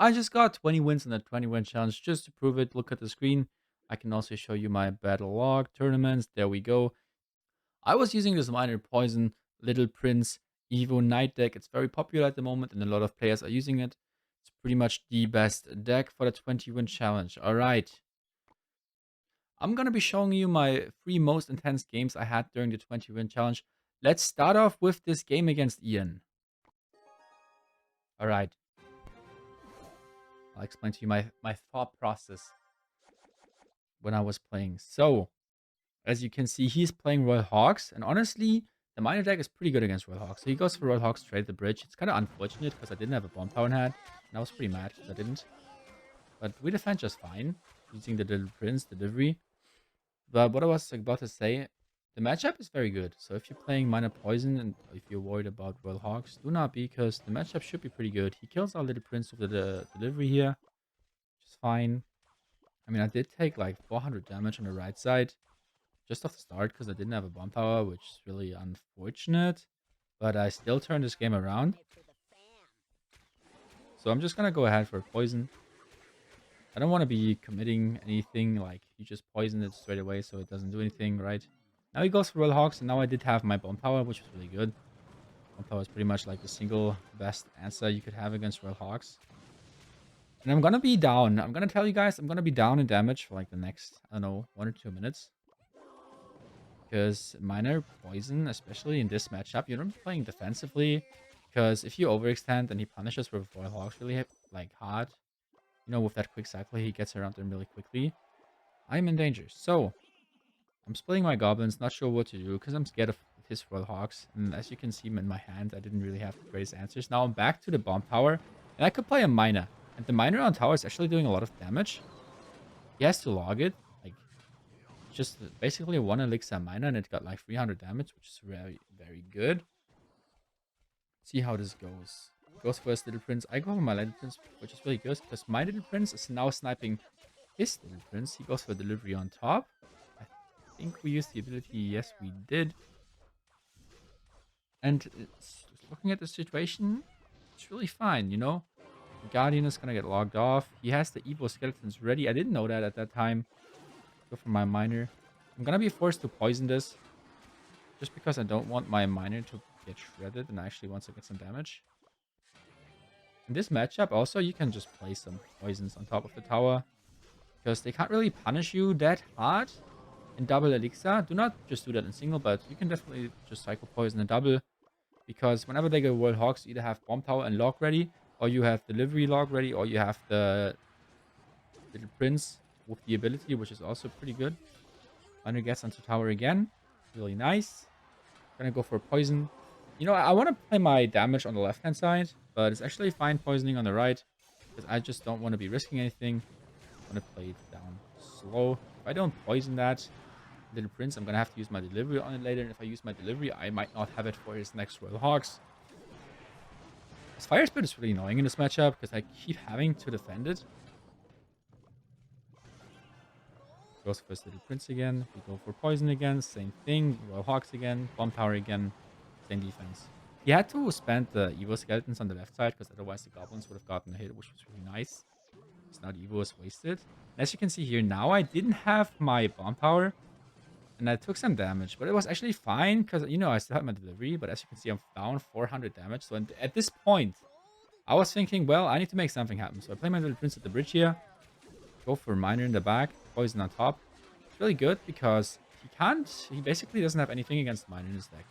I just got 20 wins in the 20-win challenge just to prove it. Look at the screen. I can also show you my battle log tournaments. There we go. I was using this Minor Poison Little Prince Evo Knight deck. It's very popular at the moment and a lot of players are using it. It's pretty much the best deck for the 20-win challenge. All right. I'm going to be showing you my 3 most intense games I had during the 20-win challenge. Let's start off with this game against Ian. All right. I'll explain to you my thought process when I was playing. So, as you can see, he's playing Royal Hawks, and honestly, the Miner deck is pretty good against Royal Hawks. So he goes for Royal Hawks, trade the bridge. It's kind of unfortunate because I didn't have a Bomb Tower in hand, and I was pretty mad because I didn't. But we defend just fine, using the Little Prince delivery. But what I was about to say, the matchup is very good. So if you're playing Miner Poison, and if you're worried about Royal Hawks, do not be, because the matchup should be pretty good. He kills our Little Prince with the delivery here, which is fine. I mean, I did take like 400 damage on the right side just off the start because I didn't have a bomb tower, which is really unfortunate. But I still turned this game around. So I'm just going to go ahead for poison. I don't want to be committing anything, like you just poison it straight away so it doesn't do anything, right? Now he goes for Royal Hawks, and now I did have my bomb tower, which was really good. Bomb tower is pretty much like the single best answer you could have against Royal Hawks. And I'm going to be down. I'm going to tell you guys, I'm going to be down in damage for like the next, I don't know, 1 or 2 minutes. Because Miner Poison, especially in this matchup, you're not playing defensively. Because if you overextend, then he punishes with Royal Hawks really like hard. You know, with that quick cycle, he gets around them really quickly. I'm in danger. So, I'm splitting my goblins, not sure what to do, because I'm scared of his Royal Hawks. And as you can see in my hand, I didn't really have the greatest answers. Now I'm back to the bomb tower, and I could play a miner. And the miner on tower is actually doing a lot of damage. He has to log it. Like, just basically one elixir miner, and it got like 300 damage, which is very, very good. See how this goes. Goes for his Little Prince. I go for my Little Prince, which is really good because my Little Prince is now sniping his Little Prince. He goes for delivery on top. I think we used the ability. Yes, we did. And looking at the situation, it's really fine, you know? The Guardian is going to get logged off. He has the Evo Skeletons ready. I didn't know that at that time. Go for my Miner. I'm going to be forced to poison this just because I don't want my Miner to get shredded and I actually want to get some damage. In this matchup, also, you can just place some poisons on top of the tower because they can't really punish you that hard in double elixir. Do not just do that in single, but you can definitely just cycle poison in double because whenever they go World Hawks, you either have bomb tower and log ready, or you have delivery log ready, or you have the Little Prince with the ability, which is also pretty good. Miner gets onto tower again. Really nice. Gonna go for poison. You know, I want to play my damage on the left-hand side, but it's actually fine poisoning on the right because I just don't want to be risking anything. I want to play it down slow. If I don't poison that Little Prince, I'm going to have to use my delivery on it later. And if I use my delivery, I might not have it for his next Royal Hawks. His Fire Spirit is really annoying in this matchup because I keep having to defend it. Goes for his Little Prince again. We go for poison again. Same thing. Royal Hawks again. Bomb Tower again. Same defense. He had to spend the Evo Skeletons on the left side because otherwise the Goblins would have gotten a hit, which was really nice. So now the Evo is wasted. And as you can see here, now I didn't have my Bomb Tower. And I took some damage, but it was actually fine because, you know, I still had my delivery. But as you can see, I'm down 400 damage. So at this point, I was thinking, well, I need to make something happen. So I play my Little Prince at the bridge here. Go for Miner in the back. Poison on top. It's really good because he basically doesn't have anything against Miner in his deck.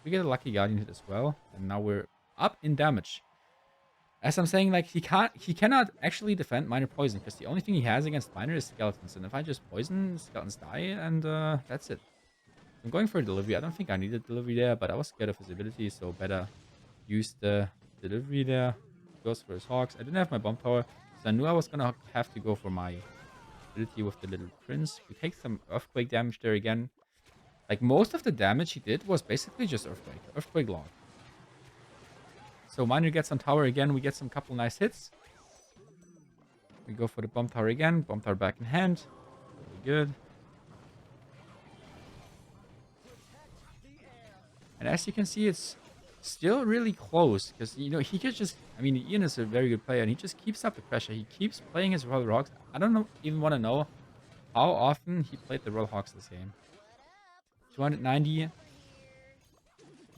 We get a Lucky Guardian hit as well. And now we're up in damage. As I'm saying, like, he cannot actually defend Miner Poison because the only thing he has against Miner is Skeletons. And if I just poison, Skeletons die, and that's it. I'm going for a delivery. I don't think I needed delivery there, but I was scared of his ability, so better use the delivery there. Goes for his Hawks. I didn't have my Bomb Tower, so I knew I was gonna have to go for my ability with the Little Prince. We take some Earthquake damage there again. Like, most of the damage he did was basically just Earthquake. Earthquake log. So Miner gets on tower again. We get some couple nice hits. We go for the Bomb Tower again. Bomb Tower back in hand. Really good. And as you can see, it's Still really close because, he could just, I mean, Ian is a very good player and he just keeps up the pressure. He keeps playing his Royal Hawks. I don't know, even want to know how often he played the Royal Hawks this game. 290.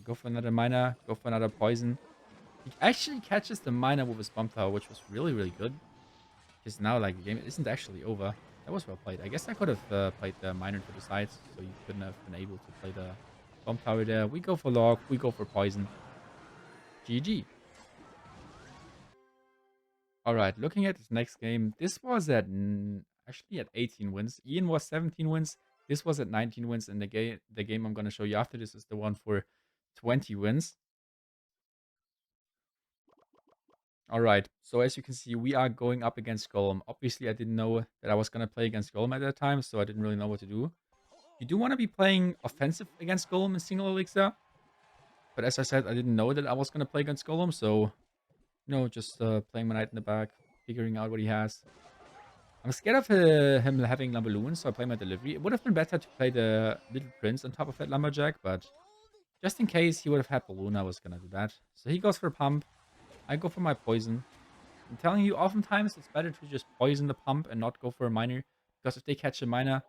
Go for another miner. Go for another poison. He actually catches the miner with his bomb tower, which was really, really good. Because now, like, the game isn't actually over. That was well played. I guess I could have played the miner to the sides, so you couldn't have been able to play the bomb tower there. We go for log. We go for poison. GG. All right, looking at this next game, this was at actually at 18 wins. Ian was 17 wins. This was at 19 wins. And the game I'm going to show you after this is the one for 20 wins. All right, so as you can see, we are going up against Golem. Obviously, I didn't know that I was going to play against Golem at that time, so I didn't really know what to do. You do want to be playing offensive against Golem in single elixir. But as I said, I didn't know that I was going to play against Golem, so, just playing my knight in the back, figuring out what he has. I'm scared of him having Lumberloon, so I play my delivery. It would have been better to play the Little Prince on top of that Lumberjack, but just in case he would have had Balloon, I was going to do that. So he goes for pump. I go for my poison. I'm telling you, oftentimes it's better to just poison the pump and not go for a miner. Because if they catch a miner,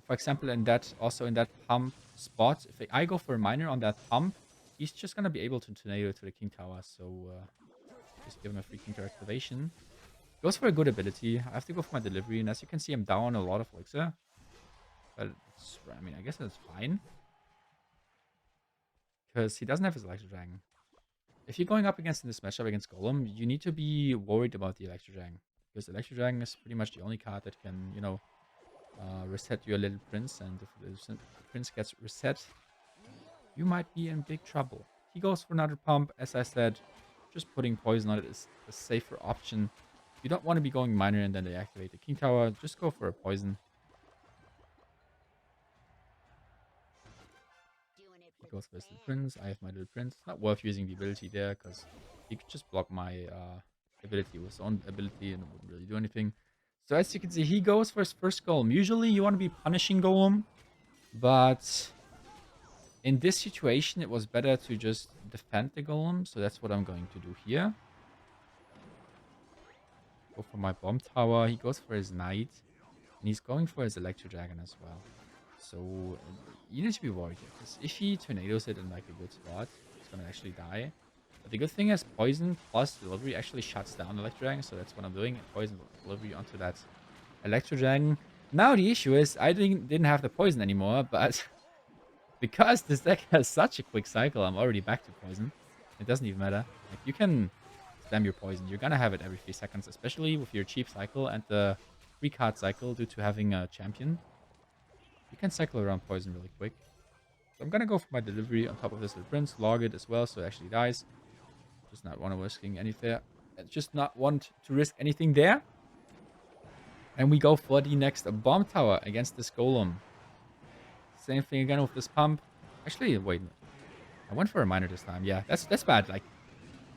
for example, in that pump spot, if I go for a miner on that pump, he's just going to be able to tornado to the King Tower. So just give him a free King Tower activation. Goes for a good ability. I have to go for my delivery. And as you can see, I'm down a lot of elixir. But I guess that's fine. Because he doesn't have his Electro Dragon. If you're going up against in this matchup against Golem, you need to be worried about the Electro Dragon. Because the Electro Dragon is pretty much the only card that can, reset your Little Prince. And if the Prince gets reset, you might be in big trouble. He goes for another pump. As I said, just putting poison on it is a safer option. You don't want to be going miner and then they activate the King Tower. Just go for a poison. He goes for his Little Prince. I have my Little Prince. Not worth using the ability there because he could just block my ability with his own ability and it wouldn't really do anything. So as you can see, he goes for his first Golem. Usually you want to be punishing Golem, but in this situation it was better to just defend the Golem. So that's what I'm going to do here. Go for my bomb tower. He goes for his knight. And he's going for his Electro Dragon as well. So you need to be worried here. Because if he tornadoes it in like a good spot, he's going to actually die. But the good thing is poison plus delivery actually shuts down Electro Dragon. So that's what I'm doing. Poison delivery onto that Electro Dragon. Now the issue is I didn't have the poison anymore. But because this deck has such a quick cycle, I'm already back to poison. It doesn't even matter. Like, you can spam your poison. You're gonna have it every 3 seconds, especially with your cheap cycle and the free card cycle due to having a champion. You can cycle around poison really quick. So I'm gonna go for my delivery on top of this Little Prince, log it as well so it actually dies. Just not want to risking anything. Just not want to risk anything there. And we go for the next bomb tower against this Golem. Same thing again with this pump. Actually, wait. I went for a miner this time. Yeah, that's bad. Like,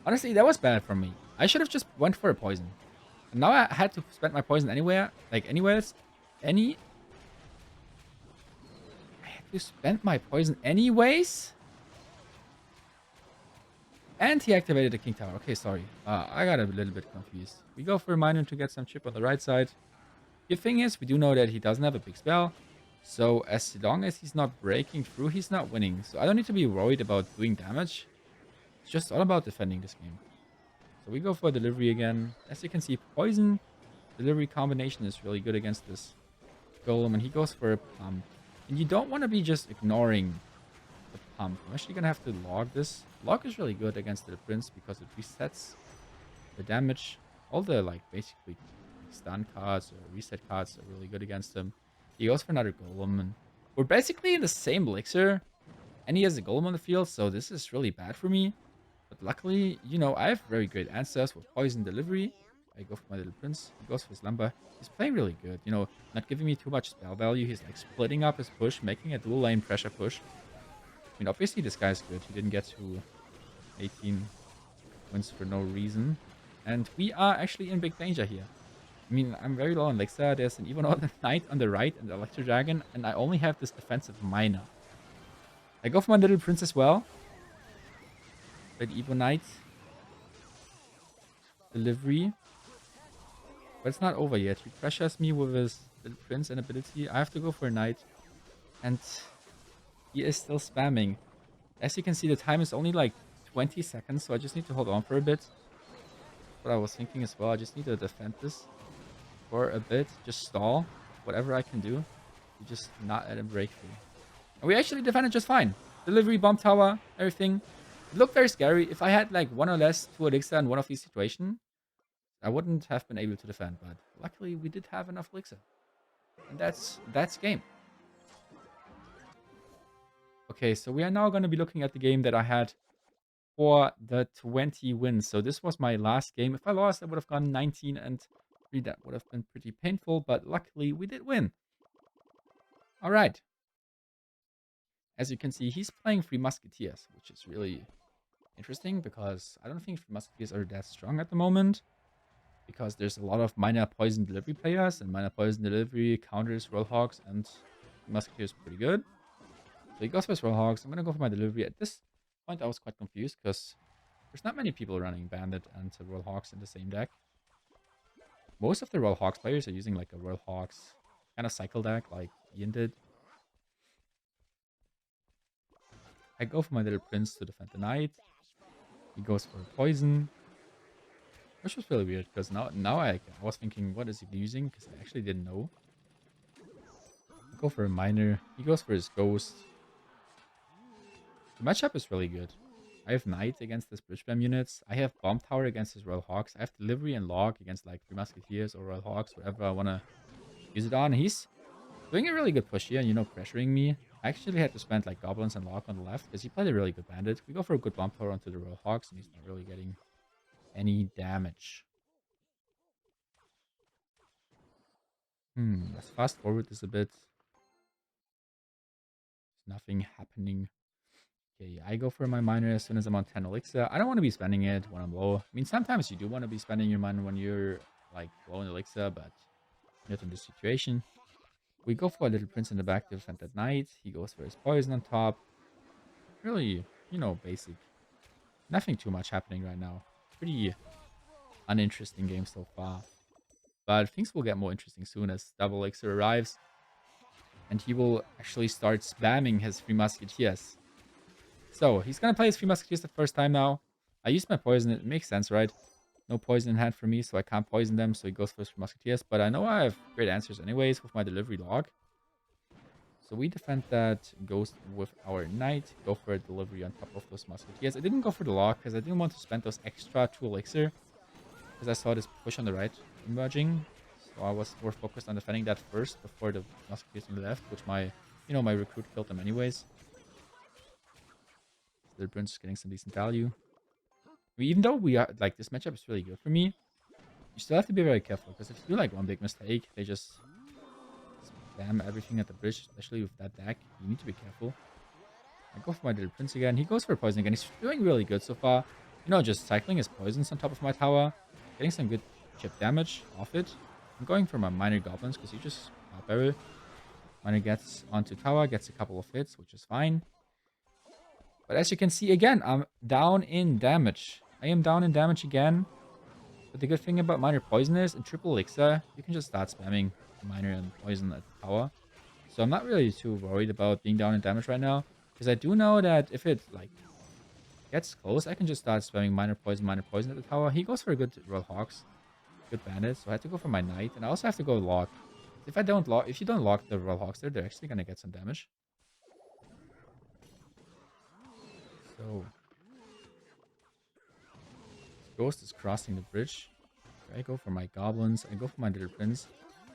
honestly, that was bad from me. I should have just went for a poison. And now I had to spend my poison anywhere. Like, anywheres. I had to spend my poison anyways? And he activated the King Tower. Okay, sorry. I got a little bit confused. We go for a miner to get some chip on the right side. The thing is, we do know that he doesn't have a big spell. So as long as he's not breaking through, he's not winning. So I don't need to be worried about doing damage. It's just all about defending this game. So we go for delivery again. As you can see, poison delivery combination is really good against this Golem. And he goes for a pump. And you don't want to be just ignoring the pump. I'm actually going to have to log this. Log is really good against the Prince because it resets the damage. All the, like, basically stun cards or reset cards are really good against him. He goes for another Golem. And we're basically in the same elixir. And he has a Golem on the field, so this is really bad for me. But luckily, I have very great answers with poison delivery. I go for my Little Prince. He goes for Slumber. He's playing really good. Not giving me too much spell value. He's like splitting up his push, making a dual lane pressure push. I mean, obviously this guy's good. He didn't get to 18 wins for no reason. And we are actually in big danger here. I mean, I'm very low on elixir. There's an Evonaut Knight on the right and the Electro Dragon. And I only have this defensive miner. I go for my Little Prince as well. Red Evo Knight. Delivery. But it's not over yet. He pressures me with his little prince and ability. I have to go for a knight. And he is still spamming. As you can see, the time is only like 20 seconds, so I just need to hold on for a bit. That's what I was thinking as well. I just need to defend this for a bit. Just stall whatever I can do to just not let him break through. And we actually defended just fine. Delivery, bomb tower, everything. It looked very scary. If I had like one or less 2 elixir in one of these situations, I wouldn't have been able to defend. But luckily, we did have enough elixir. And that's game. Okay, so we are now going to be looking at the game that I had for the 20 wins. So this was my last game. If I lost, I would have gone 19 and 3. That would have been pretty painful, but luckily we did win. All right. As you can see, he's playing Three Musketeers, which is really interesting because I don't think Three Musketeers are that strong at the moment because there's a lot of minor poison delivery players, and minor poison delivery counters Rollhogs, and Musketeers pretty good. So he goes for his Rollhogs. I'm going to go for my delivery. At this point, I was quite confused because there's not many people running Bandit and Rollhogs in the same deck. Most of the Rollhogs players are using like a Rollhogs kind of cycle deck like Ian did. I go for my little prince to defend the knight. He goes for a poison. Which was really weird because now I was thinking, what is he using? Because I actually didn't know. I go for a miner. He goes for his ghost. The matchup is really good. I have Knight against his Bridge Spam units. I have Bomb Tower against his Royal Hawks. I have Delivery and Log against like Three Musketeers or Royal Hawks, whatever I want to use it on. He's doing a really good push here, pressuring me. I actually had to spend like Goblins and Log on the left because he played a really good Bandit. We go for a good Bomb Tower onto the Royal Hawks and he's not really getting any damage. Let's fast forward this a bit. There's nothing happening. Okay, I go for my miner as soon as I'm on 10 elixir. I don't want to be spending it when I'm low. I mean, sometimes you do want to be spending your miner when you're like low in elixir, but not in this situation. We go for a little prince in the back to defend that knight. He goes for his poison on top. Really, basic. Nothing too much happening right now. Pretty uninteresting game so far. But things will get more interesting soon as double elixir arrives. And he will actually start spamming his Three Musketeers. So, he's gonna play his Three Musketeers the first time now. I used my poison. It makes sense, right? No poison in hand for me, so I can't poison them. So he goes for his Three Musketeers. But I know I have great answers anyways with my delivery log. So we defend that ghost with our knight. Go for a delivery on top of those musketeers. I didn't go for the log because I didn't want to spend those extra 2 elixir. Because I saw this push on the right emerging. So I was more focused on defending that first before the musketeers on the left. Which my recruit killed them anyways. The prince is getting some decent value. Even though we are, like, this matchup is really good for me. You still have to be very careful. Because if you do, like, one big mistake, they just spam everything at the bridge, especially with that deck. You need to be careful. I go for my little prince again. He goes for poison again. He's doing really good so far. Just cycling his poisons on top of my tower. Getting some good chip damage off it. I'm going for my minor goblins because you just barrel. Miner gets onto tower, gets a couple of hits, which is fine. But as you can see, again, I'm down in damage. I am down in damage again. But the good thing about minor poison is in triple elixir, you can just start spamming minor and poison at tower. So I'm not really too worried about being down in damage right now. Because I do know that if it like gets close, I can just start spamming minor poison at the tower. He goes for a good Royal Hawks. Good bandit. So I have to go for my knight. And I also have to go lock. If you don't lock the Royal Hawks there, they're actually gonna get some damage. So Ghost is crossing the bridge. I go for my goblins. I go for my little prince.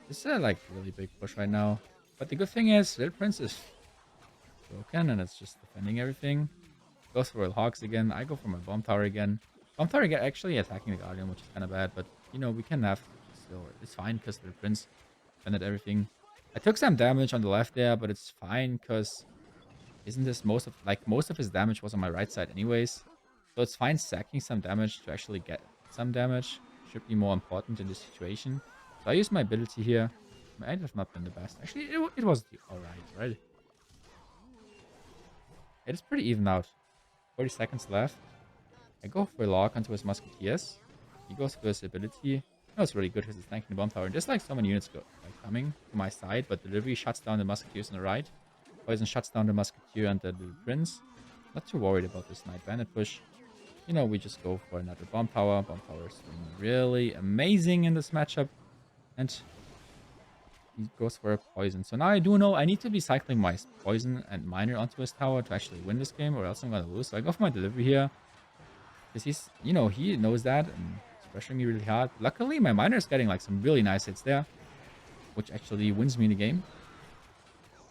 This is a like really big push right now. But the good thing is little prince is broken and it's just defending everything. Goes for Royal Hawks again. I go for my bomb tower again. Bomb tower again actually attacking the guardian, which is kind of bad. But we can have still. It's fine because little prince defended everything. I took some damage on the left there, but it's fine because isn't this most of his damage was on my right side anyways. So it's fine sacking some damage to actually get some damage. Should be more important in this situation. So I use my ability here. Might have not been the best. Actually, it was alright, right? It is pretty even out. 40 seconds left. I go for a lock onto his Musketeers. He goes for his ability. That was really good because he's tanking the bomb tower. And just like so many units go like coming to my side, but delivery shuts down the Musketeers on the right. Poison shuts down the Musketeer and the Little Prince. Not too worried about this Knight Bandit push. You know, we just go for another bomb tower. Bomb tower is doing really amazing in this matchup. And he goes for a poison. So now I do know I need to be cycling my poison and miner onto his tower to actually win this game, or else I'm going to lose. So I go for my delivery here. Because he's, you know, he knows that and he's pressuring me really hard. Luckily, my miner is getting like some really nice hits there, which actually wins me the game.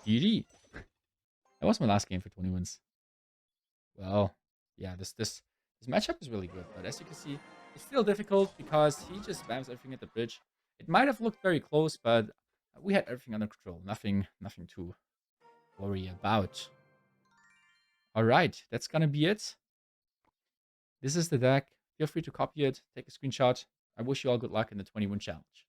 GG. That was my last game for 20 wins. Well, yeah, this matchup is really good, but as you can see, it's still difficult because he just spams everything at the bridge. It might have looked very close, but we had everything under control. Nothing to worry about. All right, that's gonna be it. This is the deck. Feel free to copy it, take a screenshot. I wish you all good luck in the 20 win challenge.